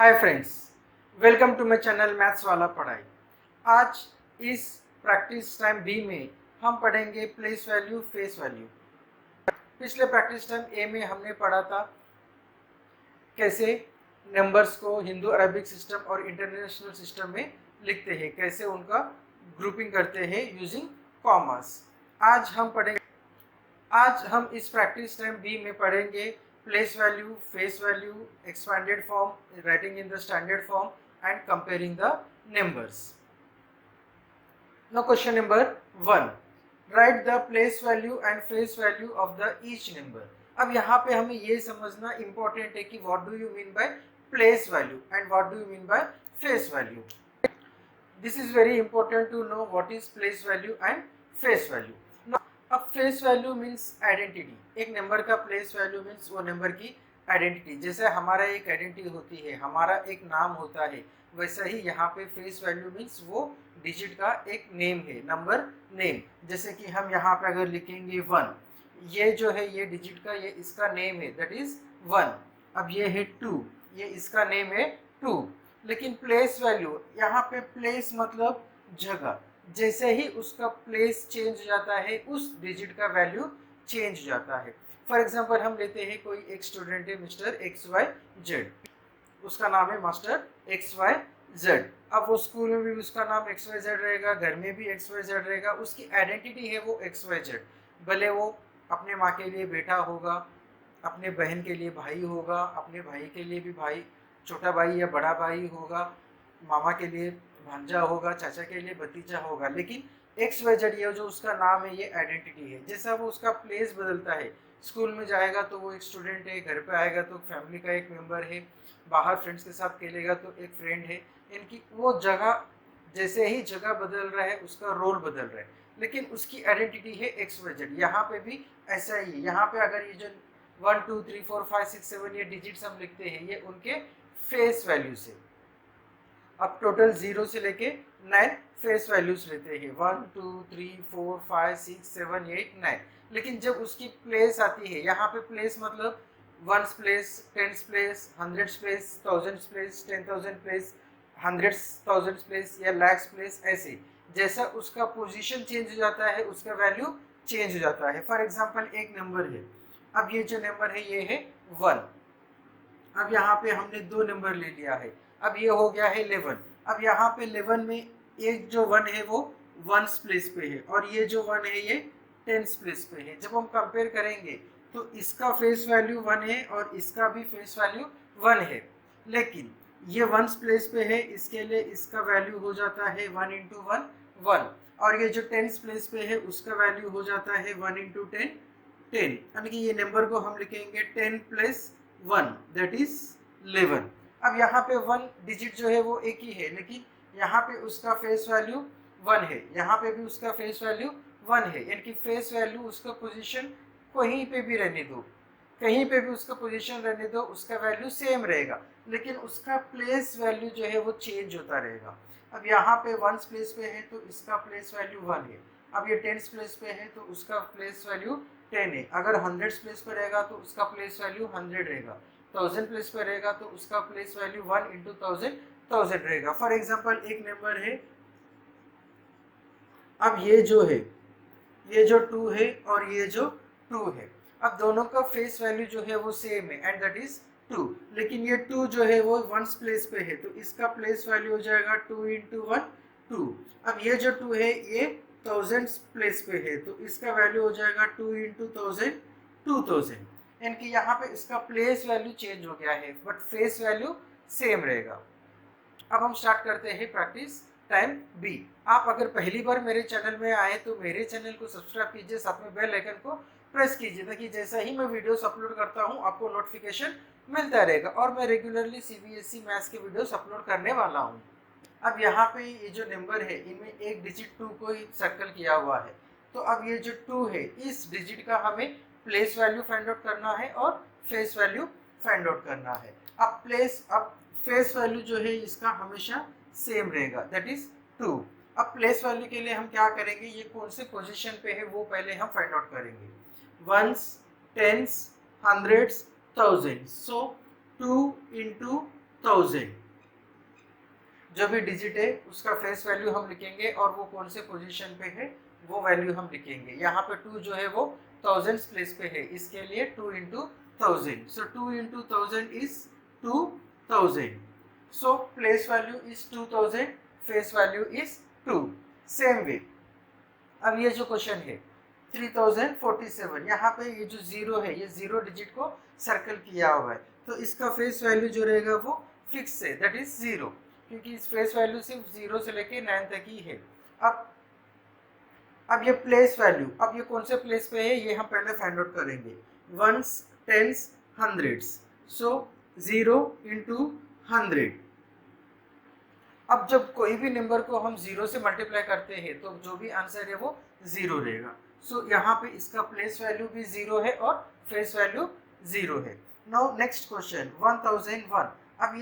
Hi friends, welcome to my channel maths वाला पढ़ाई। आज इस प्रैक्टिस टाइम बी में हम पढ़ेंगे प्लेस वैल्यू, फेस वैल्यू। पिछले प्रैक्टिस टाइम ए में हमने पढ़ा था कैसे नंबर्स को हिंदू अरबिक सिस्टम और इंटरनेशनल सिस्टम में लिखते हैं, कैसे उनका ग्रुपिंग करते हैं यूजिंग कॉमास। आज हम इस प्रैक्टिस टाइम बी में पढ़ेंगे place value, face value, expanded form, writing in the standard form and comparing the numbers. Now question number 1, write the place value and face value of the each number। अब यहाँ पे हमें ये समझना important है कि what do you mean by place value and what do you mean by face value। This is very important to know what is place value and face value। Now, अब face value means identity। एक number का place value means वो number की identity. जैसे हमारा एक identity होती है, हमारा एक नाम होता है, वैसा ही यहाँ पे फेस वैल्यू मीन्स वो डिजिट का एक नेम है, नंबर नेम। जैसे कि हम यहाँ पे अगर लिखेंगे 1, ये जो है ये डिजिट का ये इसका नेम है, दैट इज 1। अब ये है 2, ये इसका नेम है 2। लेकिन प्लेस वैल्यू, यहाँ पे प्लेस मतलब जगह, जैसे ही उसका प्लेस चेंज हो जाता है उस डिजिट का वैल्यू चेंज हो जाता है। फॉर एग्जाम्पल हम लेते हैं कोई एक स्टूडेंट है मिस्टर XYZ, उसका नाम है मास्टर XYZ। अब वो स्कूल में भी उसका नाम XYZ रहेगा, घर में भी XYZ रहेगा, उसकी आइडेंटिटी है वो XYZ। भले वो अपने माँ के लिए बेटा होगा, अपने बहन के लिए भाई होगा, अपने भाई के लिए भी भाई, छोटा भाई या बड़ा भाई होगा, मामा के लिए भांजा होगा, चाचा के लिए भतीजा होगा, लेकिन XYZ ये जो उसका नाम है ये आइडेंटिटी है। जैसा वो उसका प्लेस बदलता है, स्कूल में जाएगा तो वो एक स्टूडेंट है, घर पे आएगा तो फैमिली का एक मेंबर है, बाहर फ्रेंड्स के साथ खेलेगा तो एक फ्रेंड है। इनकी वो जगह, जैसे ही जगह बदल रहा है उसका रोल बदल रहा है, लेकिन उसकी आइडेंटिटी है XYZ। यहाँ पे भी ऐसा ही है। यहाँ पे अगर ये जो 1 2 3 4 5 6 7 ये डिजिट्स हम लिखते हैं, ये उनके फेस वैल्यू से। अब टोटल 0 से लेके 9 फेस वैल्यूज लेते हैं, 1 2 3 4 5 6 7 8 9। लेकिन जब उसकी प्लेस आती है, यहाँ पे प्लेस मतलब ones place, tens place, hundreds place, thousands place, 10,000 place, hundreds thousands place या लैक्स प्लेस, ऐसे जैसा उसका पोजीशन चेंज हो जाता है उसका वैल्यू चेंज हो जाता है। फॉर एग्जांपल एक नंबर है, अब ये जो नंबर है ये है 1। अब यहाँ पे हमने 2 नंबर ले लिया है, अब ये हो गया है 11। अब यहाँ पे 11 में एक जो 1 है वो वंस प्लेस पे है और ये जो 1 है ये टेंस प्लेस पे है। जब हम कंपेयर करेंगे तो इसका फेस वैल्यू 1 है और इसका भी फेस वैल्यू 1 है, लेकिन ये वंस प्लेस पे है, इसके लिए इसका वैल्यू हो जाता है 1 इंटू 1 1, और ये जो टेंस प्लेस पे है उसका वैल्यू हो जाता है 1 इंटू 10 10। यानी कि ये नंबर को हम लिखेंगे 10 प्लस 1 दैट इज 11। अब यहाँ पे 1 डिजिट जो है वो एक ही है, लेकिन यहाँ पे उसका फेस वैल्यू 1 है, यहाँ पे भी उसका फेस वैल्यू 1 है। यानी कि फेस वैल्यू उसका पोजीशन कहीं पे भी रहने दो, कहीं पे भी उसका पोजीशन रहने दो, उसका वैल्यू सेम रहेगा, लेकिन उसका प्लेस वैल्यू जो है वो चेंज होता रहेगा। अब यहाँ पे वंस प्लेस पे है तो इसका प्लेस वैल्यू 1 है, अब ये टेंस प्लेस पे है तो उसका प्लेस वैल्यू 10 है। अगर हंड्रेड्स प्लेस पे रहेगा तो उसका प्लेस वैल्यू 100 रहेगा, 1000 प्लेस पे रहेगा तो उसका प्लेस वैल्यू 1 इंटू 1000 रहेगा। फॉर एग्जाम्पल एक नंबर है, अब ये जो है ये जो 2 है और ये जो 2 है, अब दोनों का फेस वैल्यू जो है वो सेम है एंड दैट इज 2, लेकिन ये 2 जो है वो वंस प्लेस पे है तो इसका प्लेस वैल्यू हो जाएगा 2 इंटू 1 2। अब ये जो 2 है ये थाउजेंड्स प्लेस पे है तो इसका वैल्यू हो जाएगा 2 इंटू 1000 2000। यानी कि यहाँ पे इसका प्लेस वैल्यू चेंज हो गया है बट फेस वैल्यू सेम रहेगा। अब हम स्टार्ट करते हैं प्रैक्टिस टाइम बी। आप अगर पहली बार मेरे चैनल में आए तो मेरे चैनल को सब्सक्राइब कीजिए, साथ में बेल आइकन को प्रेस कीजिए ताकि जैसा ही मैं वीडियोस अपलोड करता हूं आपको नोटिफिकेशन मिलता रहेगा। और मैं रेगुलरली CBSE मैथ्स के वीडियोस अपलोड करने वाला हूं। अब यहाँ पे ये जो नंबर है इनमें एक डिजिट 2 को ही सर्कल किया हुआ है, तो अब ये जो 2 है इस डिजिट का हमें प्लेस वैल्यू फाइंड आउट करना है और फेस वैल्यू फाइंड आउट करना है। अब फेस वैल्यू जो है इसका हमेशा सेम रहेगा, दैट इज 2। अब प्लेस वैल्यू के लिए हम क्या करेंगे, ये कौन से पोजीशन पे है वो पहले हम फाइंड आउट करेंगे। वंस, टेंस, हंड्रेड्स, थाउजेंड्स, सो 2 इंटू 1000। जो भी डिजिट है उसका फेस वैल्यू हम लिखेंगे और वो कौन से पोजीशन पे है वो वैल्यू हम लिखेंगे। यहाँ पे 2 जो है वो थाउजेंड्स प्लेस पे है, इसके लिए 2 into 1000। So 2 into 1000 is 2000। So place value is 2000, face value is 2। Same way अब ये जो क्वेश्चन है 3047, यहाँ पे ये जो जीरो है ये जीरो डिजिट को सर्कल किया हुआ है, तो इसका फेस वैल्यू जो रहेगा वो फिक्स है, दैट इज 0, क्योंकि इस फेस वैल्यू सिर्फ 0 से लेके 9 तक ही है। अब ये प्लेस वैल्यू, अब ये कौन से प्लेस पे है ये हम पहले फाइंड आउट करेंगे। वंस, टेंस, हंड्रेड्स, सो 0 इंटू 100। अब जब कोई भी नंबर को हम 0 से मल्टीप्लाई करते हैं तो जो भी आंसर है वो 0 रहेगा। सो यहाँ पे इसका प्लेस वैल्यू भी 0 है और फेस वैल्यू 0 है। Now next question 1001। अब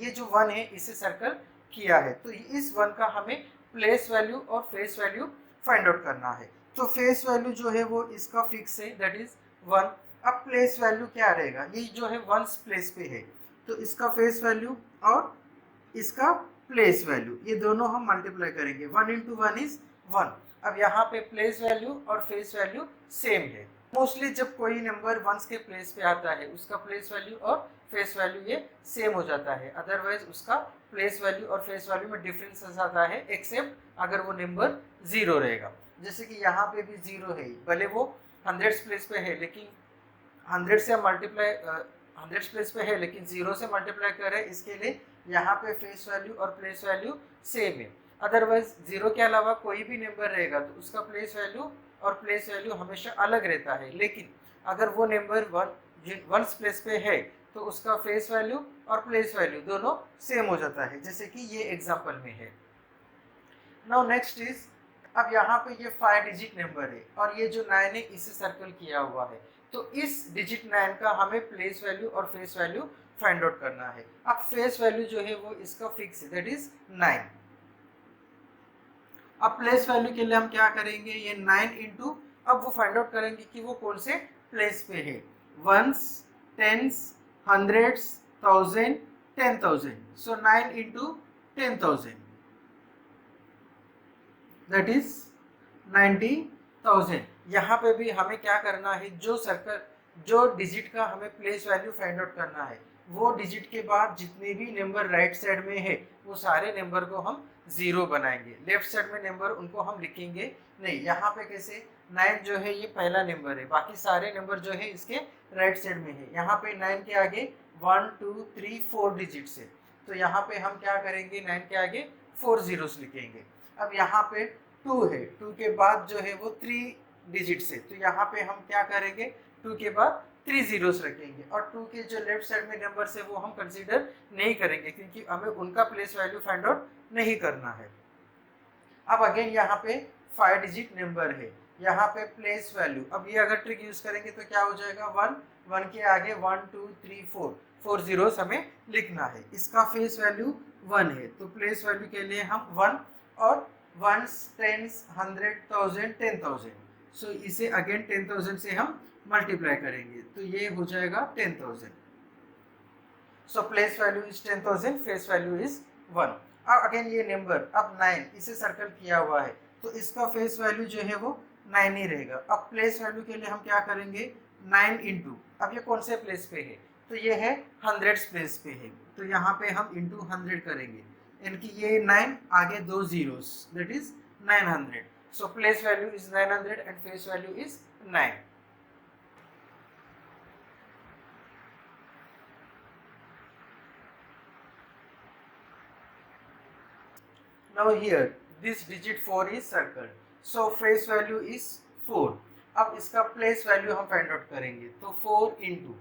ये जो 1 है इसे सर्कल किया है, तो इस 1 का हमें प्लेस वैल्यू और फेस वैल्यू फाइंड आउट करना है। तो फेस वैल्यू जो है वो इसका फिक्स है, दैट इज 1। अब प्लेस वैल्यू क्या रहेगा, ये जो है 1 प्लेस पे है, तो इसका फेस वैल्यू और इसका प्लेस वैल्यू ये दोनों हम मल्टीप्लाई करेंगे। 1 इंटू 1 इज 1। अब यहाँ पे प्लेस वैल्यू और फेस वैल्यू सेम है। मोस्टली जब कोई नंबर वंस के प्लेस पे आता है उसका प्लेस वैल्यू और फेस वैल्यू ये सेम हो जाता है, अदरवाइज उसका प्लेस वैल्यू और फेस वैल्यू में डिफरेंस आता है, एक्सेप्ट अगर वो नंबर 0 रहेगा। जैसे कि यहाँ पे भी 0 है, भले वो 100 प्लेस पे है लेकिन 100 से मल्टीप्लाई 100 प्लेस पे है लेकिन 0 से मल्टीप्लाई करें, इसके लिए यहाँ पे फेस वैल्यू और प्लेस वैल्यू सेम है। अदरवाइज 0 के अलावा कोई भी नंबर रहेगा तो उसका प्लेस वैल्यू और प्लेस वैल्यू हमेशा अलग रहता है, लेकिन अगर वो नंबर वंस प्लेस पे है तो उसका फेस वैल्यू और प्लेस वैल्यू दोनों सेम हो जाता है, जैसे कि ये एग्जांपल में है। नाउ नेक्स्ट इज, अब यहाँ पे ये 5 डिजिट नंबर है और ये जो 9 है इसे सर्कल किया हुआ है, तो इस डिजिट 9 का हमें प्लेस वैल्यू और फेस वैल्यू फाइंड आउट करना है। अब फेस वैल्यू जो है वो इसका फिक्स है, दैट इज 9। अब प्लेस वैल्यू के लिए हम क्या करेंगे, ये 9 इंटू, अब वो फाइंड आउट करेंगे कि वो कौन से प्लेस पे है, ones, tens, hundreds, 1000, 10,000। So 9 into 10,000 that is 90,000। यहाँ पे भी हमें क्या करना है, जो डिजिट का हमें प्लेस वैल्यू फाइंड आउट करना है, वो डिजिट के बाद जितने भी नंबर राइट साइड में है वो सारे नंबर को हम 0 बनाएंगे। लेफ्ट साइड में नंबर उनको हम लिखेंगे नहीं। यहाँ पे कैसे, 9 जो है ये पहला नंबर है, बाकी सारे नंबर जो है इसके राइट साइड में है। यहाँ पे 9 के आगे 1 2 3 4 डिजिट्स है, तो यहाँ पे हम क्या करेंगे, 9 के आगे 4 जीरोस लिखेंगे। अब यहाँ पे 2 है, 2 के बाद जो है वो 3 डिजिट्स है, तो यहाँ पे हम क्या करेंगे, 2 के बाद 3 जीरोस रखेंगे, और 2 के जो लेफ्ट साइड में नंबर्स है वो हम कंसीडर नहीं करेंगे क्योंकि हमें उनका प्लेस वैल्यू फाइंड आउट नहीं करना है। अब अगेन यहाँ पे 5 डिजिट नंबर है, यहाँ पे प्लेस वैल्यू, अब ये अगर ट्रिक यूज करेंगे तो क्या हो जाएगा, 1 के आगे 1 2 3 4 जीरोस हमें लिखना है। इसका फेस वैल्यू 1 है, तो प्लेस वैल्यू के लिए हम 1 और वंस, टेंस, 100, 1000, 10,000। सो इसे अगेन 10,000 से हम मल्टीप्लाई करेंगे, तो ये हो जाएगा 10,000। So place value is 10,000, face value is 1। अब अगेन ये नंबर, अब 9 इसे सर्कल किया हुआ है, तो इसका फेस वैल्यू जो है वो 9 ही रहेगा। अब प्लेस वैल्यू के लिए हम क्या करेंगे, 9 इंटू, अब ये कौन से प्लेस पे है, तो ये है 100 प्लेस पे है, तो यहाँ पे हम इंटू 100 करेंगे, इनकी ये 9 आगे 2 zeros, that is 900। So place value is 900 and face value is 9। Now here this digit 4 is circled, so face value is 4। अब इसका प्लेस वैल्यू हम फाइंड आउट करेंगे, तो 4 into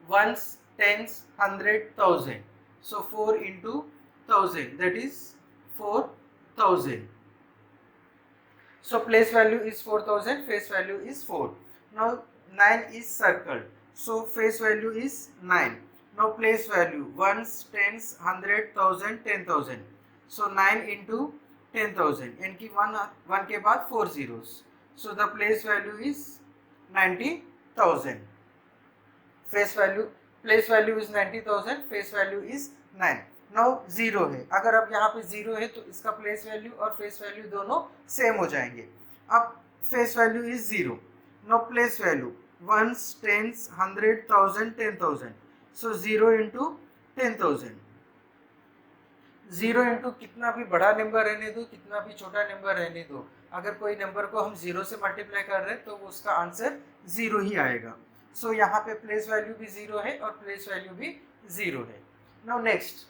ones, tens, 100, 1000, so 4 into 1000 that is 4,000। So place value is 4,000, face value is 4. Now 9 is circled, so face value is 9. Now place value ones, tens, 100, 1000, 10,000. So 9 into 10,000. इनकी 1 के बाद 4 zeros. So the place value is 90,000. Face value place value is 90,000, face value is 9. Now 0 है, अगर अब यहाँ पे 0 है तो इसका प्लेस वैल्यू और फेस वैल्यू दोनों सेम हो जाएंगे. अब face value is 0. Now place value ones, tens, 100, 1000, 10,000. So 0 into 10,000. 0 into कितना भी बड़ा नंबर रहने दो, कितना भी छोटा नंबर रहने दो, अगर कोई नंबर को हम 0 से मल्टीप्लाई कर रहे हैं तो उसका आंसर 0 ही आएगा. सो यहाँ पे प्लेस वैल्यू भी 0 है और प्लेस वैल्यू भी 0 है. नाउ नेक्स्ट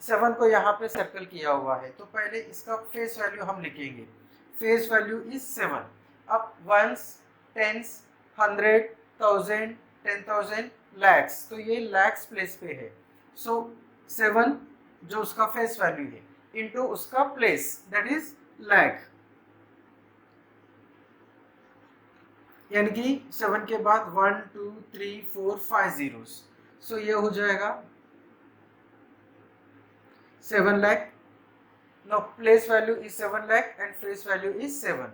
7 को यहाँ पे सर्कल किया हुआ है, तो पहले इसका फेस वैल्यू हम लिखेंगे. Face value is 7. अब वंस, टेंस, 100, 1000, 10,000, लैक्स, तो ये लैक्स प्लेस पे है. सो 7 जो उसका फेस वैल्यू है इनटू उसका प्लेस, दैट इज लैख, यानी कि 7 के बाद 1 2 3 4 5 zeros. सो ये हो जाएगा 7 lakh. No place value is 7 lakh and face value is 7.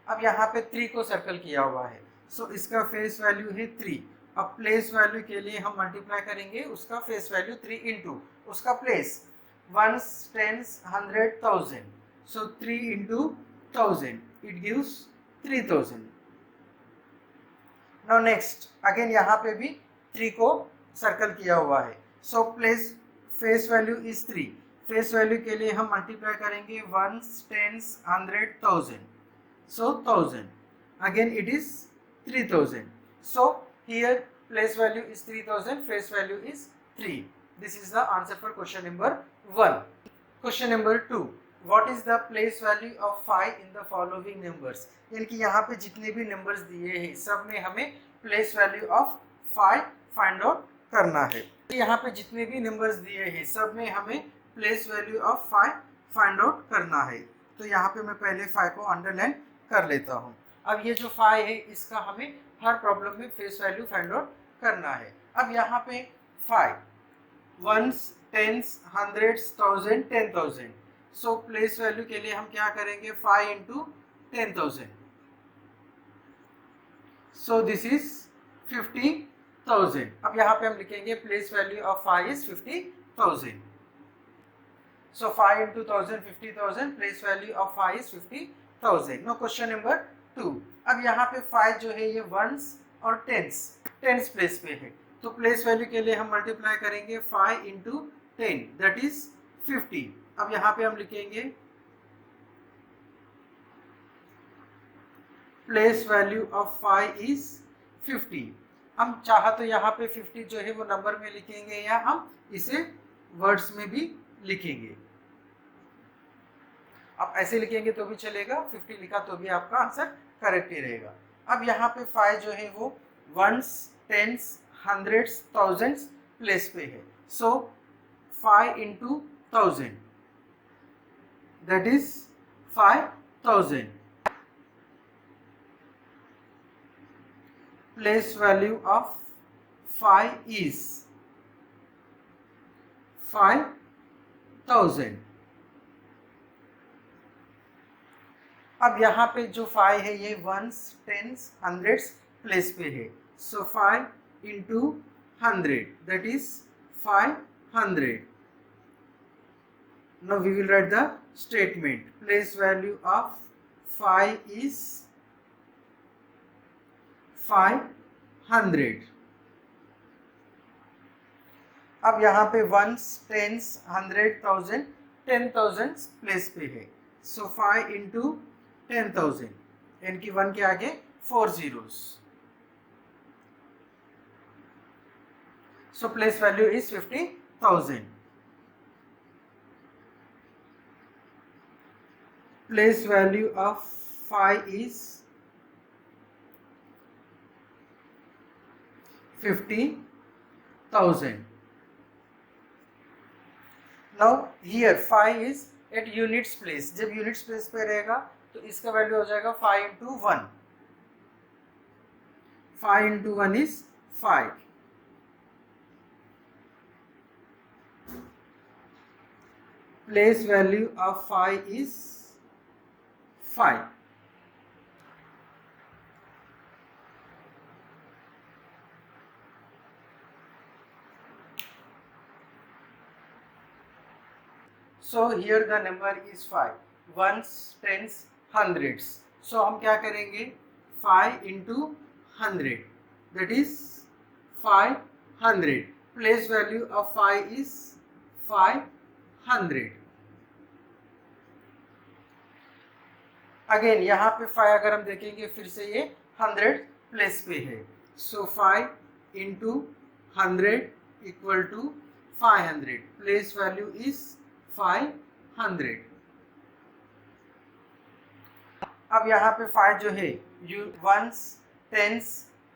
अब यहाँ पे 3 को सर्कल किया हुआ है, सो इसका फेस वैल्यू है 3. अब प्लेस वैल्यू के लिए हम मल्टीप्लाई करेंगे उसका फेस वैल्यू 3 इंटू उसका place, ones, tens, 100, 1000. So 3 into 1000 it gives 3000. Now next again यहाँ पे भी 3 को सर्कल किया हुआ है. So place face value is 3. Face value के लिए हम मल्टीप्लाई करेंगे ones, tens, 100, 1000. So 1000. Again it is 3000. So here place value is 3000, face value is 3. This is the answer for question number 1. Question number 2. What is the place value of 5 in the following numbers? यानी कि यहाँ पे जितने भी numbers दिए हैं सब में हमें place value of 5 find out करना है. यहाँ पे जितने भी नंबर्स दिए हैं सब में हमें place value of 5 find out करना है. तो यहाँ पे मैं पहले 5 को अंडरलाइन कर लेता हूँ. अब ये जो 5 है इसका हमें हर प्रॉब्लम में फेस वैल्यू फाइंड आउट करना है. अब यहाँ पे 5 ones, tens, 100, 1000, 10,000. So place value के लिए हम क्या करेंगे 5 इंटू 10,000. So this is 50,000. अब यहाँ पे हम लिखेंगे place value of 5 is 50,000. So 5 into 1000, 50,000. Place value of 5 is 50,000. Now question number 2. अब यहाँ पे 5 जो है ये वंस और टेंस प्लेस पे है, तो प्लेस वैल्यू के लिए हम मल्टीप्लाई करेंगे 5 into 10, दैट इज 50. अब यहाँ पे हम लिखेंगे प्लेस वैल्यू ऑफ 5 इज 50. हम चाहा तो यहाँ पे 50 जो है वो नंबर में लिखेंगे या हम इसे वर्ड्स में भी लिखेंगे. आप ऐसे लिखेंगे तो भी चलेगा, 50 लिखा तो भी आपका आंसर करेक्ट ही रहेगा. अब यहाँ पे 5 जो है वो ones, tens, hundreds, thousands place पे है. So 5 into 1000, that is 5000. Place value of 5 is 5000. अब यहाँ पे जो 5 है ये वंस, टेंस, हंड्रेड्स प्लेस पे है. So 5 into 100, that is 500. Now we will write the statement. Place value of 5 is 500. अब यहाँ पे वंस, टेंस, 100, 1000, 10,000 प्लेस पे है. सो 5 इंटू 10,000, यानी कि 1 के आगे 4 zeros. So place value is 50,000. Place value of 5 is 50,000. Now here 5 is at units place. जब units place पे रहेगा तो इसका वैल्यू हो जाएगा 5 into 1. 5 into 1 is 5. Place value of 5 is 5. So here the number is 5. Ones, tens, hundreds. So हम क्या करेंगे, 5 into 100, that is 500. Place value of 5 is 500. Again यहाँ पे 5 अगर हम देखेंगे फिर से ये 100 प्लेस पे है. So 5 into 100 equal to 500. Place value is 500. अब यहाँ पे 5 जो है यू ones, tens,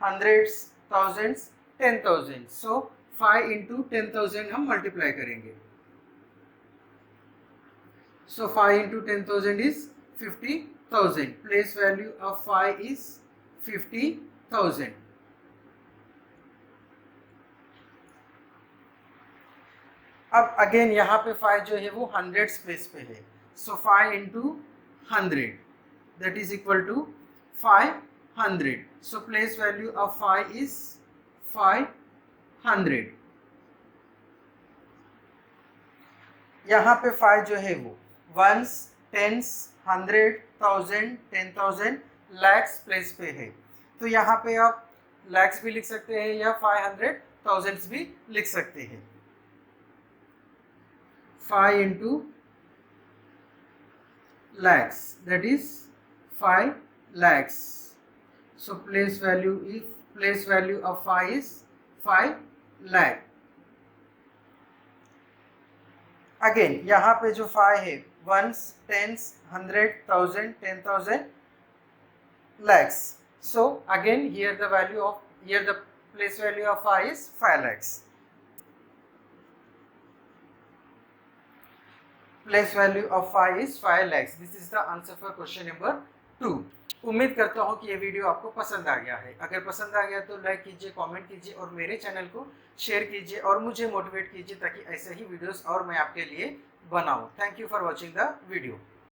hundreds, thousands, 10,000. So 5 into 10,000 हम मल्टीप्लाई करेंगे. सो 5 into 10,000 is 50,000. Place value of 5 is 50,000. अब अगेन यहाँ पे 5 जो है वो 100 प्लेस पे है. So 5 into 100 that is equal to 500. So place value of 5 is 500. यहाँ पे 5 जो है वो वंस, टेंस, 100,000, 10,000, लैक्स प्लेस पे है. तो यहाँ पे आप लैक्स भी लिख सकते हैं या 500,000 भी लिख सकते हैं. 5 into lakhs, that is 5 lakhs. So place value of 5 is 5 lakh. Again यहाँ पे जो 5 है ones, tense, 100,000, 10,000, lakhs. So again here the place value of 5 is 5 lakhs. Place value of 5 is 5 lakhs. This is the answer for question number 2. उम्मीद करता हूँ कि ये video आपको पसंद आ गया है. अगर पसंद आ गया तो लाइक कीजिए, कमेंट कीजिए और मेरे चैनल को शेयर कीजिए और मुझे मोटिवेट कीजिए ताकि ऐसे ही वीडियोस और मैं आपके लिए बनाऊँ. Thank you for watching the video.